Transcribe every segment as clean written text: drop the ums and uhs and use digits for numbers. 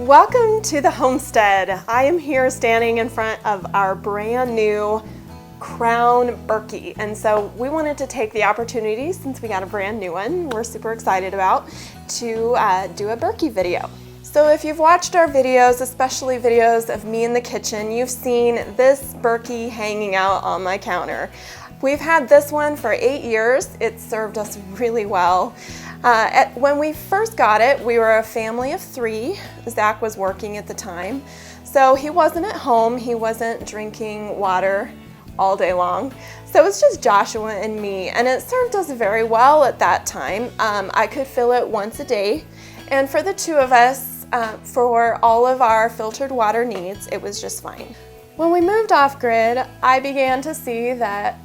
Welcome to the Homestead. I am here standing in front of our brand new Crown Berkey, and so we wanted to take the opportunity, since we got a brand new one we're super excited about, to do a Berkey video. So if you've watched our videos, especially videos of me in the kitchen, you've seen this Berkey hanging out on my counter. We've had this one for 8 years. It served us really well. When we first got it, we were a family of 3. Zach was working at the time, so he wasn't at home. He wasn't drinking water all day long. So it was just Joshua and me, and it served us very well at that time. I could fill it once a day, and for the 2 of us, for all of our filtered water needs, it was just fine. When we moved off grid, I began to see that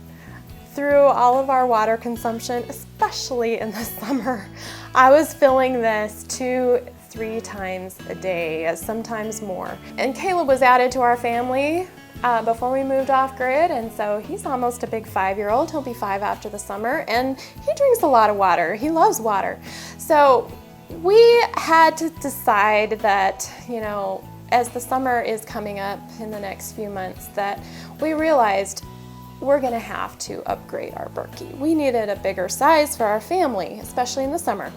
through all of our water consumption, especially in the summer, I was filling this 2-3 times a day, sometimes more. And Caleb was added to our family before we moved off grid, and so he's almost a big 5-year-old. He'll be 5 after the summer, and he drinks a lot of water. He loves water. So we had to decide that, as the summer is coming up in the next few months, that we realized we're gonna have to upgrade our Berkey. We needed a bigger size for our family, especially in the summer.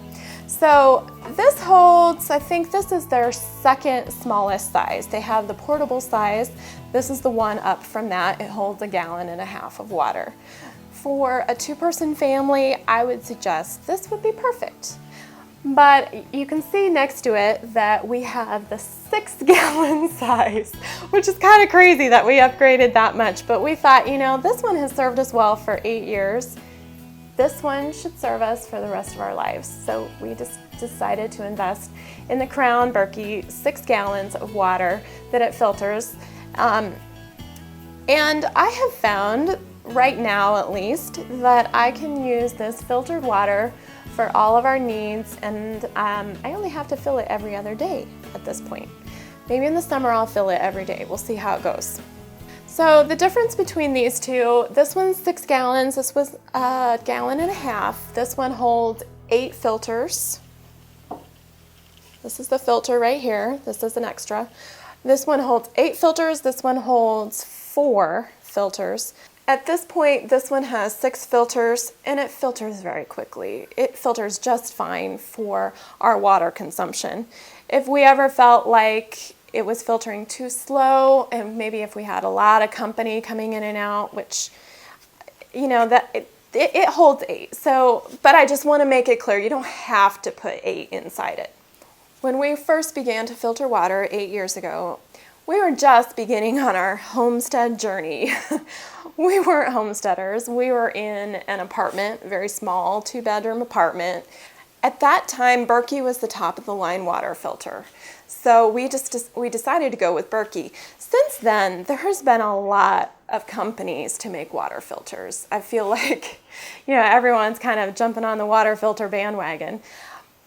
So this holds, I think this is their second smallest size. They have the portable size. This is the one up from that. It holds 1.5 gallons of water. For a 2-person family, I would suggest this would be perfect. But you can see next to it that we have the 6-gallon size, which is kind of crazy that we upgraded that much. But we thought, this one has served us well for 8 years. This one should serve us for the rest of our lives. So we just decided to invest in the Crown Berkey 6 gallons of water that it filters. And I have found, right now at least, that I can use this filtered water for all of our needs, and I only have to fill it every other day at this point. Maybe in the summer I'll fill it every day. We'll see how it goes. So the difference between these two, this one's 6 gallons, this was 1.5 gallons. This one holds 8 filters. This is the filter right here. This is an extra. This one holds 8 filters, this one holds 4 filters. At this point, this one has 6 filters, and it filters very quickly. It filters just fine for our water consumption. If we ever felt like it was filtering too slow, and maybe if we had a lot of company coming in and out, which, it holds 8. So, but I just want to make it clear, you don't have to put 8 inside it. When we first began to filter water 8 years ago, we were just beginning on our homestead journey. We weren't homesteaders. We were in an apartment, very small, 2-bedroom apartment. At that time, Berkey was the top of the line water filter. So we decided to go with Berkey. Since then, there has been a lot of companies to make water filters. I feel like, everyone's kind of jumping on the water filter bandwagon.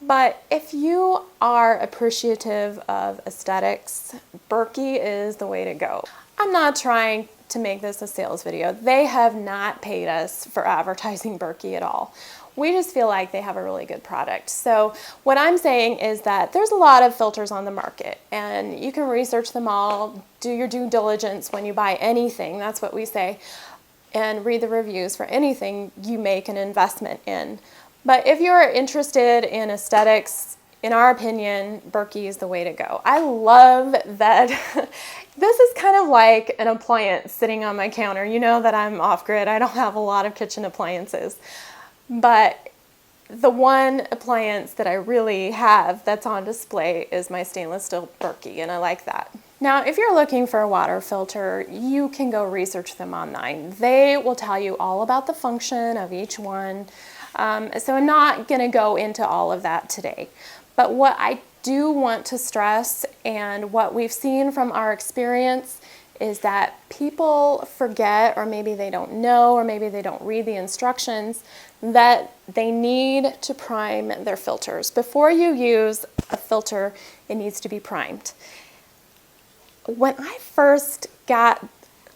But if you are appreciative of aesthetics, Berkey is the way to go. I'm not trying to make this a sales video. They have not paid us for advertising Berkey at all. We just feel like they have a really good product. So what I'm saying is that there's a lot of filters on the market, and you can research them all, do your due diligence when you buy anything, that's what we say, and read the reviews for anything you make an investment in. But if you're interested in aesthetics, in our opinion, Berkey is the way to go. I love that this is kind of like an appliance sitting on my counter. You know that I'm off grid. I don't have a lot of kitchen appliances. But the one appliance that I really have that's on display is my stainless steel Berkey, and I like that. Now, if you're looking for a water filter, you can go research them online. They will tell you all about the function of each one. So I'm not going to go into all of that today. But what I do want to stress, and what we've seen from our experience, is that people forget, or maybe they don't know, or maybe they don't read the instructions, that they need to prime their filters. Before you use a filter, it needs to be primed. When I first got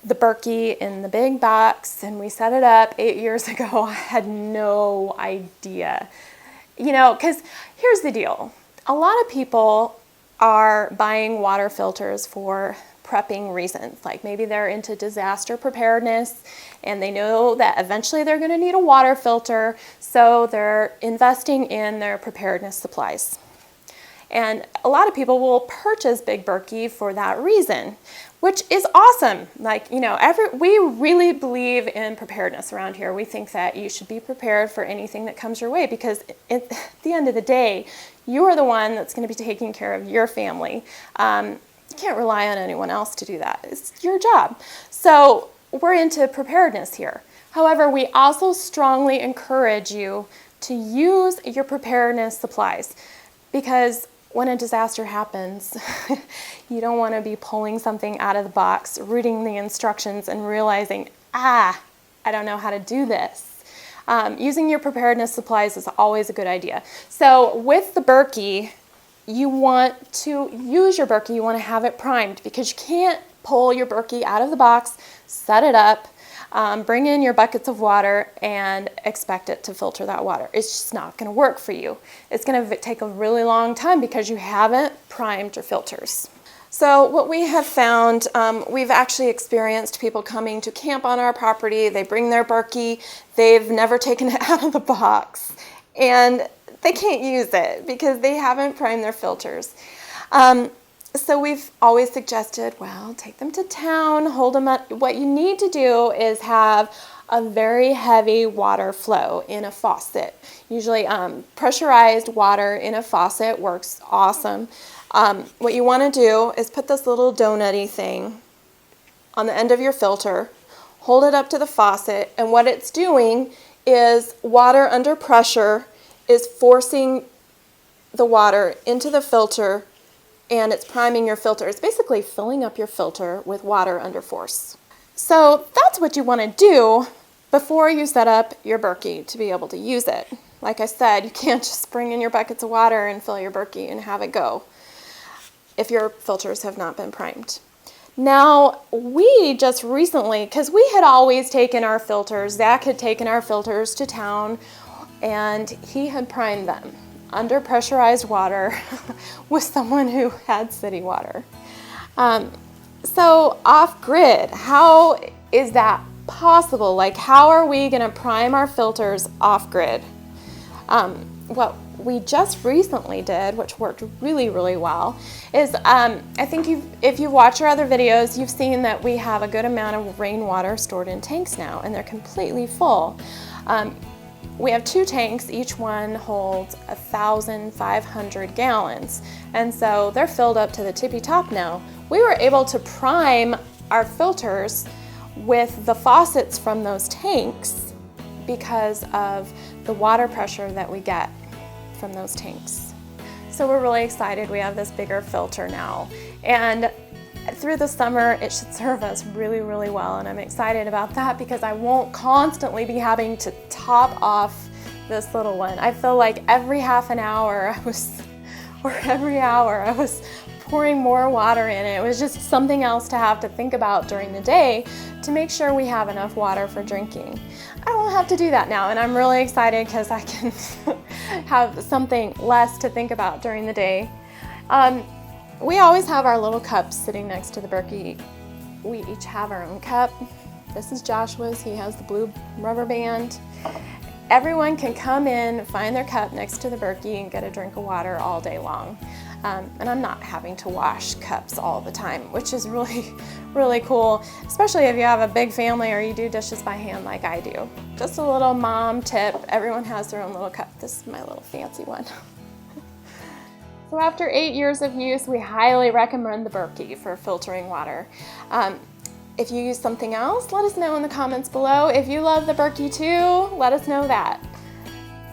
the Berkey in the big box and we set it up 8 years ago, I had no idea. Because here's the deal. A lot of people are buying water filters for prepping reasons. Like maybe they're into disaster preparedness and they know that eventually they're going to need a water filter, so they're investing in their preparedness supplies. And a lot of people will purchase Big Berkey for that reason, which is awesome. Like, you know, we really believe in preparedness around here. We think that you should be prepared for anything that comes your way, because at the end of the day, you are the one that's going to be taking care of your family. You can't rely on anyone else to do that. It's your job. So we're into preparedness here. However, we also strongly encourage you to use your preparedness supplies, because when a disaster happens, you don't want to be pulling something out of the box, reading the instructions and realizing, I don't know how to do this. Using your preparedness supplies is always a good idea. So with the Berkey, you want to use your Berkey, you want to have it primed, because you can't pull your Berkey out of the box, set it up, bring in your buckets of water and expect it to filter that water. It's just not going to work for you. It's going to take a really long time because you haven't primed your filters. So what we have found, we've actually experienced people coming to camp on our property. They bring their Berkey, they've never taken it out of the box, and they can't use it because they haven't primed their filters. So we've always suggested, well, take them to town, hold them up. What you need to do is have a very heavy water flow in a faucet. Usually pressurized water in a faucet works awesome. What you want to do is put this little donut-y thing on the end of your filter, hold it up to the faucet, and what it's doing is water under pressure is forcing the water into the filter, and it's priming your filter. It's basically filling up your filter with water under force. So that's what you want to do before you set up your Berkey to be able to use it. Like I said, you can't just bring in your buckets of water and fill your Berkey and have it go if your filters have not been primed. Now, we just recently, because we had always taken our filters, Zach had taken our filters to town and he had primed them under pressurized water with someone who had city water. So off-grid, how is that possible? Like, how are we gonna prime our filters off-grid? What we just recently did, which worked really, really well, is I think if you've watched our other videos, you've seen that we have a good amount of rainwater stored in tanks now, and they're completely full. We have 2 tanks, each one holds 1,500 gallons, and so they're filled up to the tippy top now. We were able to prime our filters with the faucets from those tanks because of the water pressure that we get from those tanks. So we're really excited we have this bigger filter now, and through the summer it should serve us really, really well, and I'm excited about that because I won't constantly be having to top off this little one. I feel like every half an hour every hour I was pouring more water in it. It was just something else to have to think about during the day to make sure we have enough water for drinking. I won't have to do that now, and I'm really excited because I can have something less to think about during the day. We always have our little cups sitting next to the Berkey. We each have our own cup. This is Joshua's, he has the blue rubber band. Everyone can come in, find their cup next to the Berkey and get a drink of water all day long. And I'm not having to wash cups all the time, which is really, really cool, especially if you have a big family or you do dishes by hand like I do. Just a little mom tip, everyone has their own little cup. This is my little fancy one. So after 8 years of use, we highly recommend the Berkey for filtering water. If you use something else, let us know in the comments below. If you love the Berkey too, let us know that.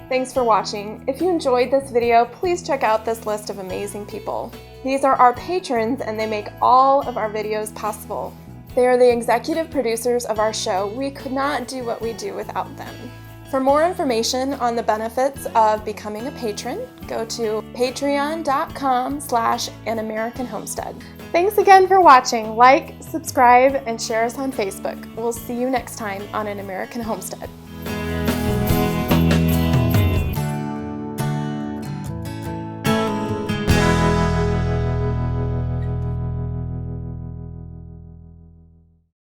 Thanks for watching. If you enjoyed this video, please check out this list of amazing people. These are our patrons and they make all of our videos possible. They are the executive producers of our show. We could not do what we do without them. For more information on the benefits of becoming a patron, go to patreon.com/AnAmericanHomestead. Thanks again for watching. Like, subscribe, and share us on Facebook. We'll see you next time on An American Homestead.